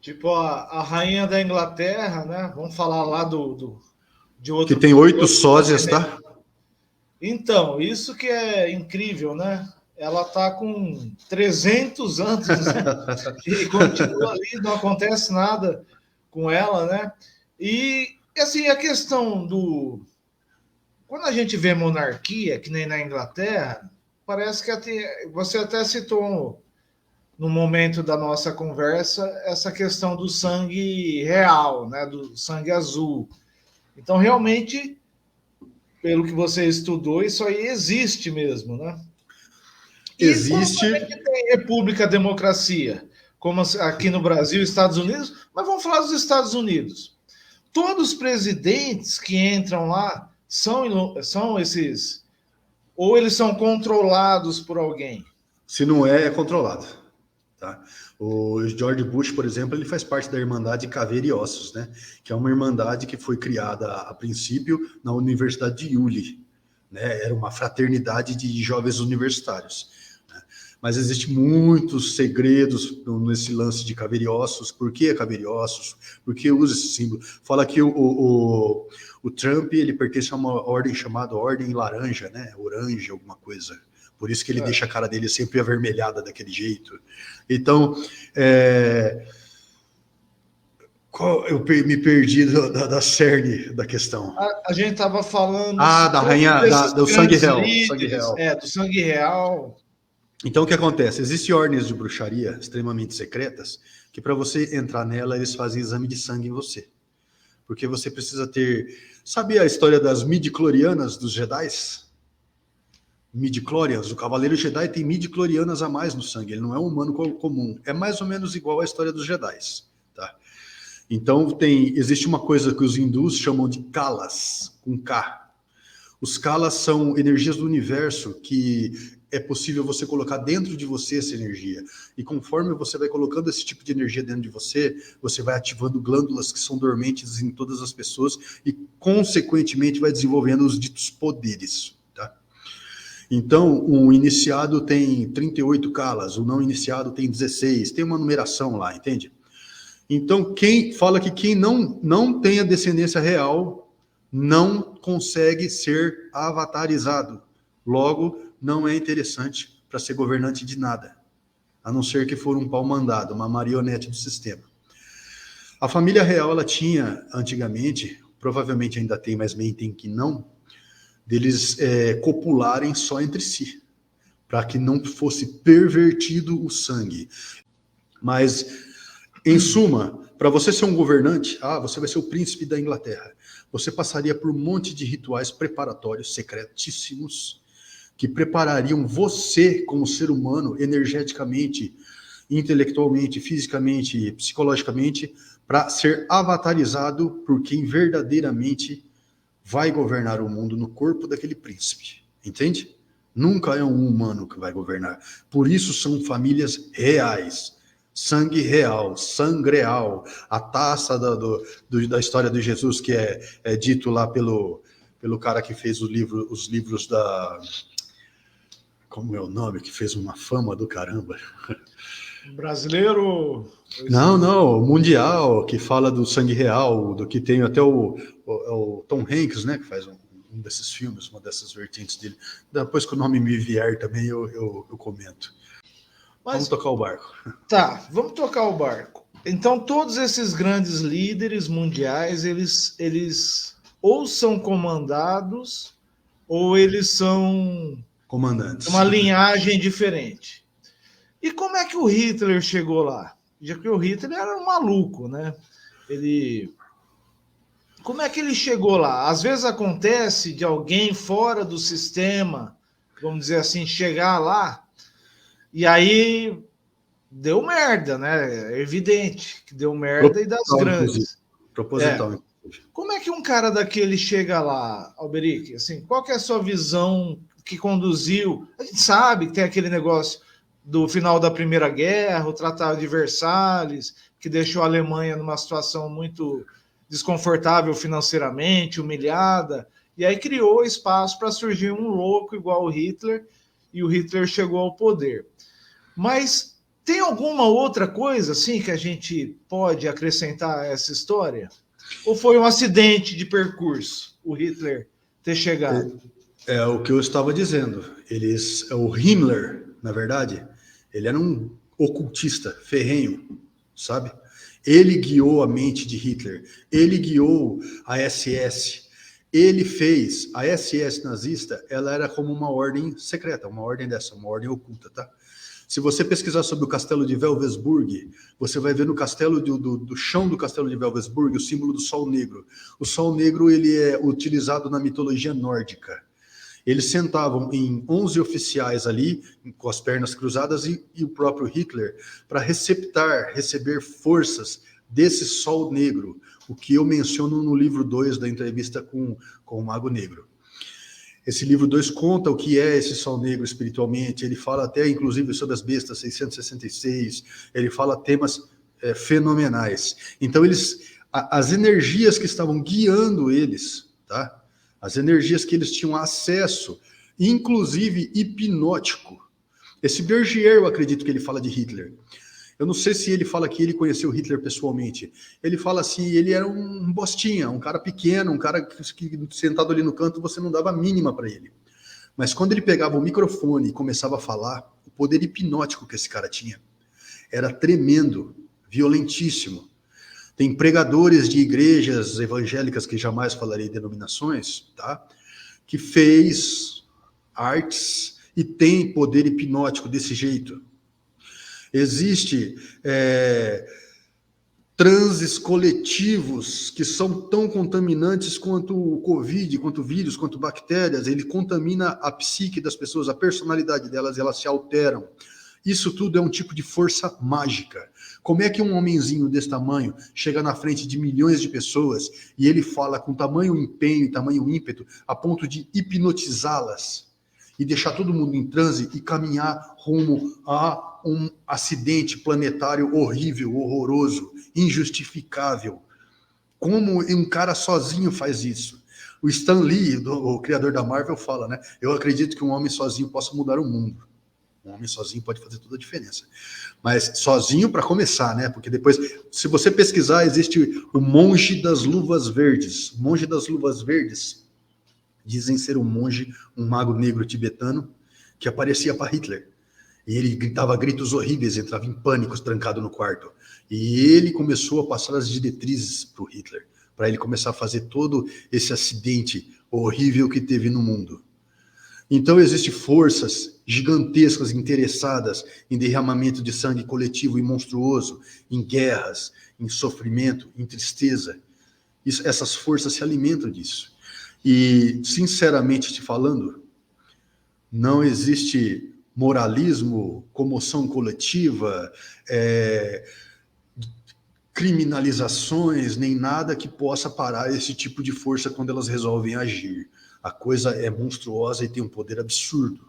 Tipo a rainha da Inglaterra, né? Vamos falar lá de Que outro. tem 8 Outro sósias, continente. tá? Então, isso que é incrível, né? Ela está com 300 anos, né? E continua ali, não acontece nada com ela, né? E assim, a questão do. Quando a gente vê monarquia, que nem na Inglaterra, parece que você até citou no momento da nossa conversa essa questão do sangue real, né? Do sangue azul. Então, realmente, pelo que você estudou, isso aí existe mesmo, né? E quando a Existe. gente tem república, democracia, como aqui no Brasil, Estados Unidos, mas vamos falar dos Estados Unidos. Todos os presidentes que entram lá são esses, ou eles são controlados por alguém. Se não é, é controlado. Tá? O George Bush, por exemplo, ele faz parte da Irmandade Caveira e Ossos, né? Que é uma irmandade que foi criada a princípio na Universidade de Yulee, né? Era uma fraternidade de jovens universitários. Né? Mas existem muitos segredos nesse lance de Caveira e Ossos. Por que Caveira e Ossos? Por que usa esse símbolo? Fala que o Trump ele pertence a uma ordem chamada Ordem Laranja, né? Orange, alguma coisa. Por isso que ele deixa a cara dele sempre avermelhada daquele jeito. Então, eu me perdi da cerne da questão. A gente estava falando Ah, se da todos rainha, esses do sangue grandes real. Sangue líderes, real. do sangue real. Então, o que acontece? Existem ordens de bruxaria extremamente secretas que, para você entrar nela, eles fazem exame de sangue em você. Porque você precisa ter. Sabe a história das midi-chlorianas dos Jedis? Midi-chlorians, o Cavaleiro Jedi tem midi-chlorianas a mais no sangue, ele não é um humano comum. É mais ou menos igual à história dos Jedis, tá? Então existe uma coisa que os hindus chamam de kalas, com K. Os kalas são energias do universo que é possível você colocar dentro de você essa energia. E conforme você vai colocando esse tipo de energia dentro de você, você vai ativando glândulas que são dormentes em todas as pessoas e, consequentemente, vai desenvolvendo os ditos poderes. Tá? Então, o iniciado tem 38 kalas, o não iniciado tem 16, tem uma numeração lá, entende? Então, quem fala que quem não tem a descendência real não consegue ser avatarizado. Logo, não é interessante para ser governante de nada, a não ser que for um pau mandado, uma marionete do sistema. A família real, ela tinha, antigamente, provavelmente ainda tem, mas mentem que não, deles copularem só entre si, para que não fosse pervertido o sangue. Mas, em suma, para você ser um governante, você vai ser o príncipe da Inglaterra. Você passaria por um monte de rituais preparatórios secretíssimos que preparariam você como ser humano energeticamente, intelectualmente, fisicamente, psicologicamente, para ser avatarizado por quem verdadeiramente vai governar o mundo no corpo daquele príncipe. Entende? Nunca é um humano que vai governar. Por isso são famílias reais. Sangue real, sangreal. A taça da história de Jesus, que é dito lá pelo cara que fez os livros da... Como é o nome? Que fez uma fama do caramba. Brasileiro. Não, mundial, que fala do sangue real, do que tem até o Tom Hanks, né, que faz um desses filmes, uma dessas vertentes dele. Depois que o nome me vier também, eu comento. Vamos tocar o barco. Tá, vamos tocar o barco. Então, todos esses grandes líderes mundiais, eles ou são comandados, ou eles são Comandantes. uma linhagem diferente. E como é que o Hitler chegou lá? Já que o Hitler era um maluco, né? Como é que ele chegou lá? Às vezes acontece de alguém fora do sistema, vamos dizer assim, chegar lá e aí deu merda, né? É evidente que deu merda e das Proposital, inclusive. grandes. Proposital, inclusive. Como é que um cara daquele chega lá, Alberic? Assim, qual que é a sua visão que conduziu? A gente sabe que tem aquele negócio do final da Primeira Guerra, o Tratado de Versalhes, que deixou a Alemanha numa situação muito desconfortável financeiramente, humilhada, e aí criou espaço para surgir um louco igual o Hitler, e o Hitler chegou ao poder. Mas Tem alguma outra coisa assim que a gente pode acrescentar a essa história? Ou foi um acidente de percurso, o Hitler ter chegado? É o que eu estava dizendo. O Himmler, na verdade, ele era um ocultista ferrenho, sabe? Ele guiou a mente de Hitler, ele guiou a SS, ele fez a SS nazista, ela era como uma ordem secreta, uma ordem oculta, tá? Se você pesquisar sobre o castelo de Wewelsburg, você vai ver no castelo do chão do castelo de Wewelsburg o símbolo do Sol Negro. O Sol Negro ele é utilizado na mitologia nórdica. Eles sentavam em 11 oficiais ali, com as pernas cruzadas, e o próprio Hitler, para receber forças desse Sol Negro, o que eu menciono no livro 2 da entrevista com o Mago Negro. Esse livro 2 conta o que é esse Sol Negro espiritualmente, ele fala até, inclusive, sobre as bestas 666, ele fala temas fenomenais. Então, as energias que estavam guiando eles, tá? As energias que eles tinham acesso, inclusive hipnótico. Esse Bergier, eu acredito que ele fala de Hitler. Eu não sei se ele fala que ele conheceu Hitler pessoalmente. Ele fala assim, ele era um bostinha, um cara pequeno, um cara que sentado ali no canto, você não dava a mínima para ele. Mas quando ele pegava o microfone e começava a falar, o poder hipnótico que esse cara tinha era tremendo, violentíssimo. Tem pregadores de igrejas evangélicas, que jamais falarei denominações, tá? Que fez artes e tem poder hipnótico desse jeito. Existe transes coletivos que são tão contaminantes quanto o Covid, quanto vírus, quanto bactérias. Ele contamina a psique das pessoas, a personalidade delas, elas se alteram. Isso tudo é um tipo de força mágica. Como é que um homenzinho desse tamanho chega na frente de milhões de pessoas e ele fala com tamanho empenho e tamanho ímpeto a ponto de hipnotizá-las e deixar todo mundo em transe e caminhar rumo a um acidente planetário horrível, horroroso, injustificável? Como um cara sozinho faz isso? O Stan Lee, o criador da Marvel, fala, né? Eu acredito que um homem sozinho possa mudar o mundo. Um homem sozinho pode fazer toda a diferença. Mas sozinho para começar, né? Porque depois, se você pesquisar, existe o monge das luvas verdes. O monge das luvas verdes dizem ser um monge, um mago negro tibetano, que aparecia para Hitler. E ele gritava gritos horríveis, entrava em pânico, trancado no quarto. E ele começou a passar as diretrizes para o Hitler, para ele começar a fazer todo esse acidente horrível que teve no mundo. Então, existem forças gigantescas interessadas em derramamento de sangue coletivo e monstruoso, em guerras, em sofrimento, em tristeza. Essas forças se alimentam disso. E, sinceramente te falando, não existe moralismo, comoção coletiva, criminalizações, nem nada que possa parar esse tipo de força quando elas resolvem agir. A coisa é monstruosa e tem um poder absurdo.